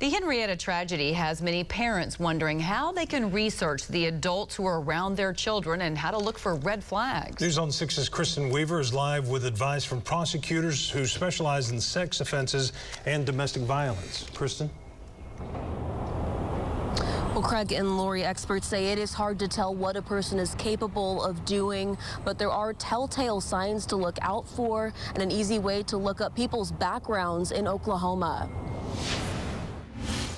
The Henryetta tragedy has many parents wondering how they can research the adults who are around their children and how to look for red flags. News on 6's Kristen Weaver is live with advice from prosecutors who specialize in sex offenses and domestic violence. Kristen? Well, Craig and Lori, experts say it is hard to tell what a person is capable of doing, but there are telltale signs to look out for and an easy way to look up people's backgrounds in Oklahoma.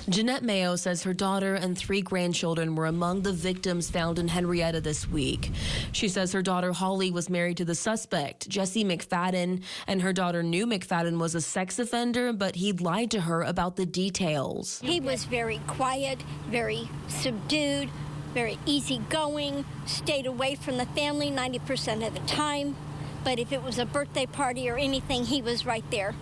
Jeanette Mayo says her daughter and 3 grandchildren were among the victims found in Henryetta this week. She says her daughter Holly was married to the suspect, Jesse McFadden, and her daughter knew McFadden was a sex offender, but he'd lied to her about the details. He was very quiet, very subdued, very easygoing, stayed away from the family 90% of the time. But if it was a birthday party or anything, he was right there,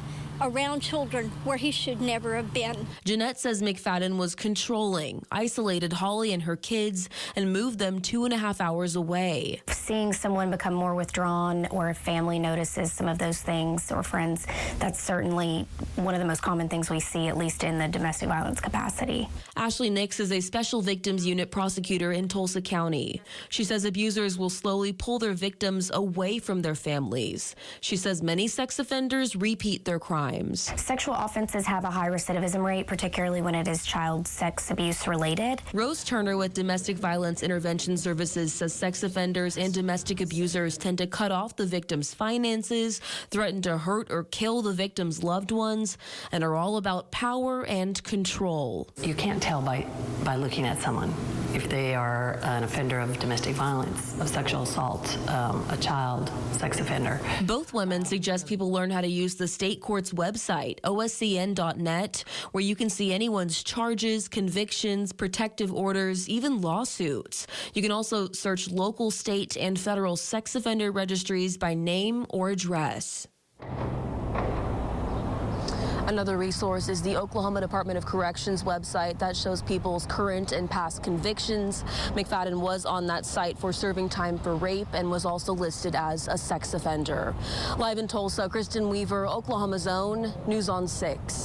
around children where he should never have been. Jeanette says McFadden was controlling, isolated Holly and her kids, and moved them 2.5 hours away. Seeing someone become more withdrawn, or if family notices some of those things, or friends, that's certainly one of the most common things we see, at least in the domestic violence capacity. Ashley Nix is a special victims unit prosecutor in Tulsa County. She says abusers will slowly pull their victims away from their families. She says many sex offenders repeat their crimes. Sexual offenses have a high recidivism rate, particularly when it is child sex abuse related. Rose Turner with Domestic Violence Intervention Services says sex offenders and domestic abusers tend to cut off the victim's finances, threaten to hurt or kill the victim's loved ones, and are all about power and control. You can't tell by looking at someone if they are an offender of domestic violence, of sexual assault, a child sex offender. Both women suggest people learn how to use the state court's website, oscn.net, where you can see anyone's charges, convictions, protective orders, even lawsuits. You can also search local, state, and federal sex offender registries by name or address. Another resource is the Oklahoma Department of Corrections website that shows people's current and past convictions. McFadden was on that site for serving time for rape and was also listed as a sex offender. Live in Tulsa, Kristen Weaver, Oklahoma's Own, News on 6.